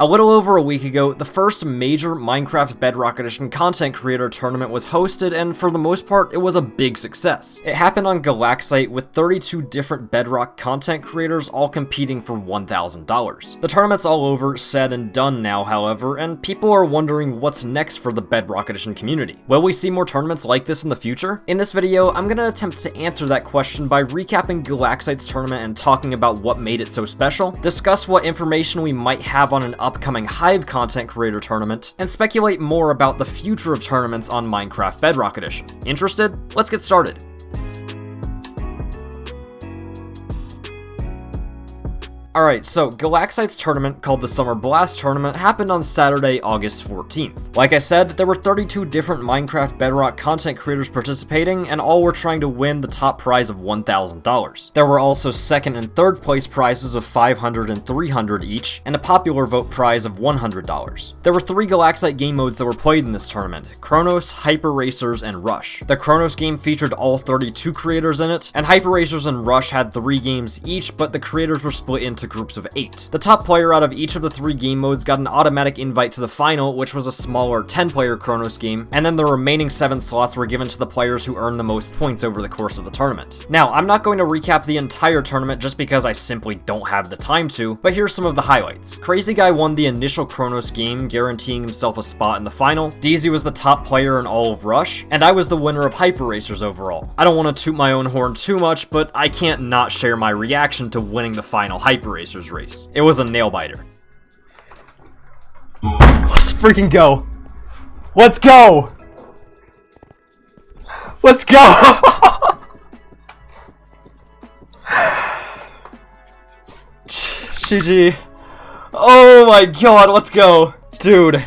A little over a week ago, the first major Minecraft Bedrock Edition content creator tournament was hosted, and for the most part, it was a big success. It happened on Galaxite with 32 different Bedrock content creators all competing for $1,000. The tournament's all over, said and done now, however, and people are wondering what's next for the Bedrock Edition community. Will we see more tournaments like this in the future? In this video, I'm gonna attempt to answer that question by recapping Galaxite's tournament and talking about what made it so special, discuss what information we might have on an upcoming Hive content creator tournament, and speculate more about the future of tournaments on Minecraft Bedrock Edition. Interested? Let's get started. Alright, so Galaxite's tournament, called the Summer Blast Tournament, happened on Saturday, August 14th. Like I said, there were 32 different Minecraft Bedrock content creators participating, and all were trying to win the top prize of $1,000. There were also second and third place prizes of $500 and $300 each, and a popular vote prize of $100. There were 3 Galaxite game modes that were played in this tournament: Chronos, Hyper Racers, and Rush. The Chronos game featured all 32 creators in it, and Hyper Racers and Rush had 3 games each, but the creators were split into groups of 8. The top player out of each of the 3 game modes got an automatic invite to the final, which was a smaller 10-player Chronos game, and then the remaining 7 slots were given to the players who earned the most points over the course of the tournament. Now, I'm not going to recap the entire tournament just because I simply don't have the time to, but here's some of the highlights. Crazy Guy won the initial Chronos game, guaranteeing himself a spot in the final. DZ was the top player in all of Rush, and I was the winner of Hyper Racers overall. I don't want to toot my own horn too much, but I can't not share my reaction to winning the final Hyper Racers race. It was a nail-biter. Let's freaking go! Let's go! Let's go! GG. Oh my god, let's go. Dude.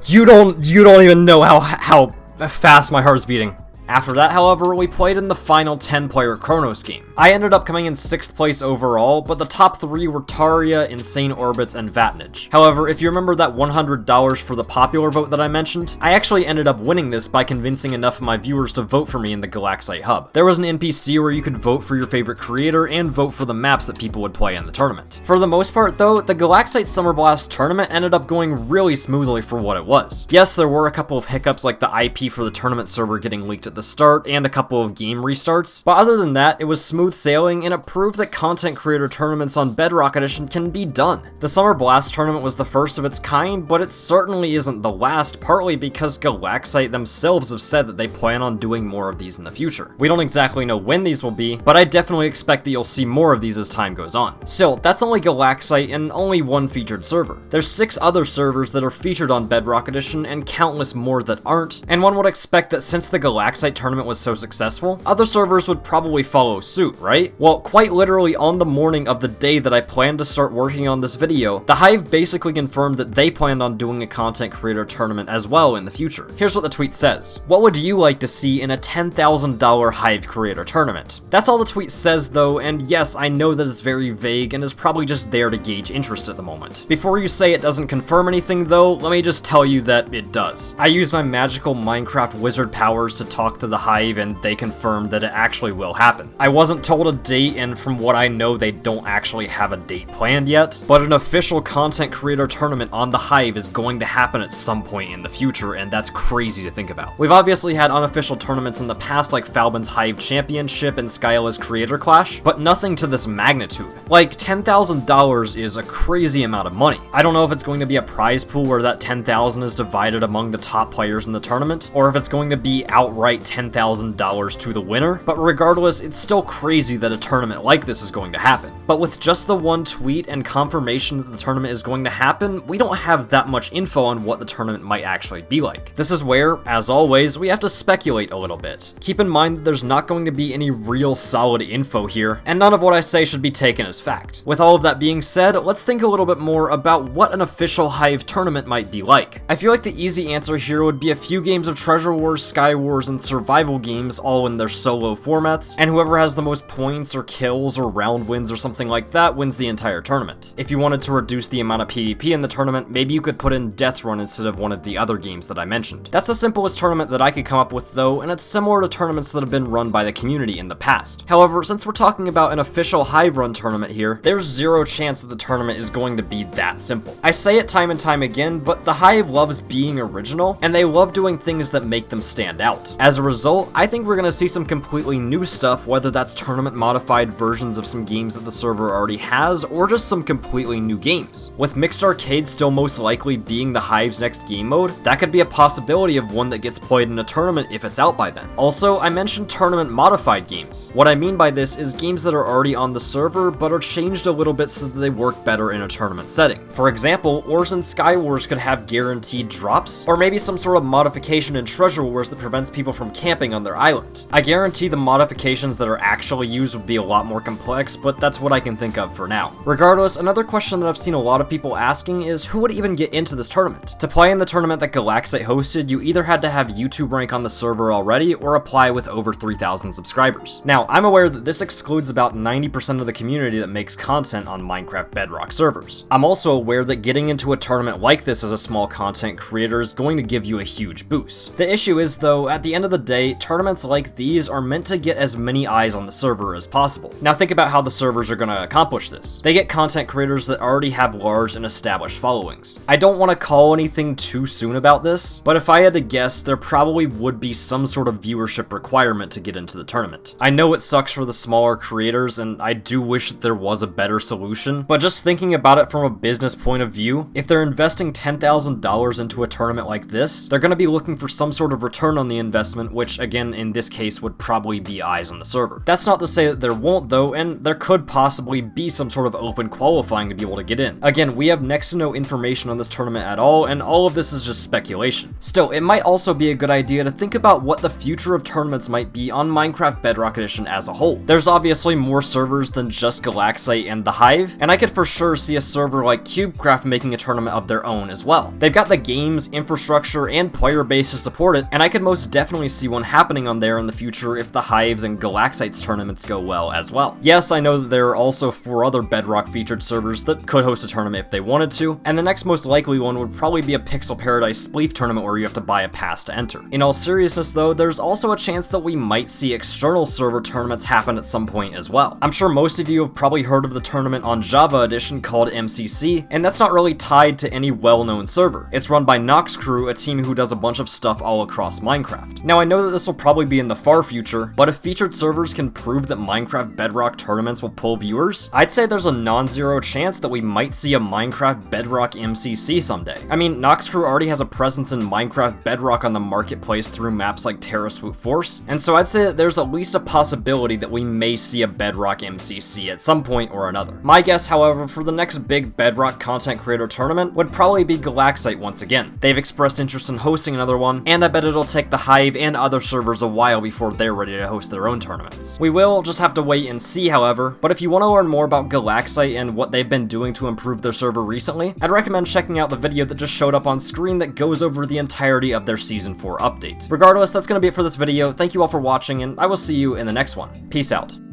You don't even know how fast my heart's beating. After that, however, we played in the final 10-player Chronos game. I ended up coming in 6th place overall, but the top 3 were Taria, Insane Orbits, and Vatnage. However, if you remember that $100 for the popular vote that I mentioned, I actually ended up winning this by convincing enough of my viewers to vote for me in the Galaxite hub. There was an NPC where you could vote for your favorite creator and vote for the maps that people would play in the tournament. For the most part, though, the Galaxite Summer Blast Tournament ended up going really smoothly for what it was. Yes, there were a couple of hiccups like the IP for the tournament server getting leaked at the start and a couple of game restarts, but other than that, it was smooth sailing and it proved that content creator tournaments on Bedrock Edition can be done. The Summer Blast Tournament was the first of its kind, but it certainly isn't the last, partly because Galaxite themselves have said that they plan on doing more of these in the future. We don't exactly know when these will be, but I definitely expect that you'll see more of these as time goes on. Still, that's only Galaxite and only one featured server. There's 6 other servers that are featured on Bedrock Edition and countless more that aren't, and one would expect that since the Galaxite tournament was so successful, other servers would probably follow suit, right? Well, quite literally on the morning of the day that I planned to start working on this video, the Hive basically confirmed that they planned on doing a content creator tournament as well in the future. Here's what the tweet says: "What would you like to see in a $10,000 Hive creator tournament?" That's all the tweet says though, and yes, I know that it's very vague and is probably just there to gauge interest at the moment. Before you say it doesn't confirm anything though, let me just tell you that it does. I use my magical Minecraft wizard powers to talk to the Hive, and they confirmed that it actually will happen. I wasn't told a date, and from what I know, they don't actually have a date planned yet, but an official content creator tournament on the Hive is going to happen at some point in the future, and that's crazy to think about. We've obviously had unofficial tournaments in the past like Falbin's Hive Championship and Skyla's Creator Clash, but nothing to this magnitude. Like, $10,000 is a crazy amount of money. I don't know if it's going to be a prize pool where that $10,000 is divided among the top players in the tournament, or if it's going to be outright $10,000 to the winner, but regardless, it's still crazy that a tournament like this is going to happen. But with just the one tweet and confirmation that the tournament is going to happen, we don't have that much info on what the tournament might actually be like. This is where, as always, we have to speculate a little bit. Keep in mind that there's not going to be any real solid info here, and none of what I say should be taken as fact. With all of that being said, let's think a little bit more about what an official Hive tournament might be like. I feel like the easy answer here would be a few games of Treasure Wars, Skywars, and survival games all in their solo formats, and whoever has the most points or kills or round wins or something like that wins the entire tournament. If you wanted to reduce the amount of PvP in the tournament, maybe you could put in Death Run instead of one of the other games that I mentioned. That's the simplest tournament that I could come up with though, and it's similar to tournaments that have been run by the community in the past. However, since we're talking about an official Hive run tournament here, there's zero chance that the tournament is going to be that simple. I say it time and time again, but the Hive loves being original, and they love doing things that make them stand out. As a result, I think we're gonna see some completely new stuff, whether that's tournament modified versions of some games that the server already has, or just some completely new games. With Mixed Arcade still most likely being the Hive's next game mode, that could be a possibility of one that gets played in a tournament if it's out by then. Also, I mentioned tournament modified games. What I mean by this is games that are already on the server, but are changed a little bit so that they work better in a tournament setting. For example, Ores and Skywars could have guaranteed drops, or maybe some sort of modification in Treasure Wars that prevents people from camping on their island. I guarantee the modifications that are actually used would be a lot more complex, but that's what I can think of for now. Regardless, another question that I've seen a lot of people asking is who would even get into this tournament? To play in the tournament that Galaxite hosted, you either had to have YouTube rank on the server already or apply with over 3,000 subscribers. Now, I'm aware that this excludes about 90% of the community that makes content on Minecraft Bedrock servers. I'm also aware that getting into a tournament like this as a small content creator is going to give you a huge boost. The issue is though, at the end of the day, tournaments like these are meant to get as many eyes on the server as possible. Now think about how the servers are going to accomplish this. They get content creators that already have large and established followings. I don't want to call anything too soon about this, but if I had to guess, there probably would be some sort of viewership requirement to get into the tournament. I know it sucks for the smaller creators, and I do wish that there was a better solution, but just thinking about it from a business point of view, if they're investing $10,000 into a tournament like this, they're going to be looking for some sort of return on the investment, which again, in this case, would probably be eyes on the server. That's not to say that there won't though, and there could possibly be some sort of open qualifying to be able to get in. Again, we have next to no information on this tournament at all, and all of this is just speculation. Still, it might also be a good idea to think about what the future of tournaments might be on Minecraft Bedrock Edition as a whole. There's obviously more servers than just Galaxite and the Hive, and I could for sure see a server like CubeCraft making a tournament of their own as well. They've got the games, infrastructure, and player base to support it, and I could most definitely see one happening on there in the future if the Hives and Galaxite's tournaments go well as well. Yes, I know that there are also 4 other Bedrock featured servers that could host a tournament if they wanted to, and the next most likely one would probably be a Pixel Paradise Spleef tournament where you have to buy a pass to enter. In all seriousness though, there's also a chance that we might see external server tournaments happen at some point as well. I'm sure most of you have probably heard of the tournament on Java Edition called MCC, and that's not really tied to any well-known server. It's run by Nox Crew, a team who does a bunch of stuff all across Minecraft. Now I know that this will probably be in the far future, but if featured servers can prove that Minecraft Bedrock tournaments will pull viewers, I'd say there's a non-zero chance that we might see a Minecraft Bedrock MCC someday. I mean, Nox Crew already has a presence in Minecraft Bedrock on the marketplace through maps like Terra Swoop Force, and so I'd say that there's at least a possibility that we may see a Bedrock MCC at some point or another. My guess, however, for the next big Bedrock content creator tournament would probably be Galaxite once again. They've expressed interest in hosting another one, and I bet it'll take the Hive and other servers a while before they're ready to host their own tournaments. We will just have to wait and see, however, but if you want to learn more about Galaxite and what they've been doing to improve their server recently, I'd recommend checking out the video that just showed up on screen that goes over the entirety of their Season 4 update. Regardless, that's going to be it for this video. Thank you all for watching, and I will see you in the next one. Peace out.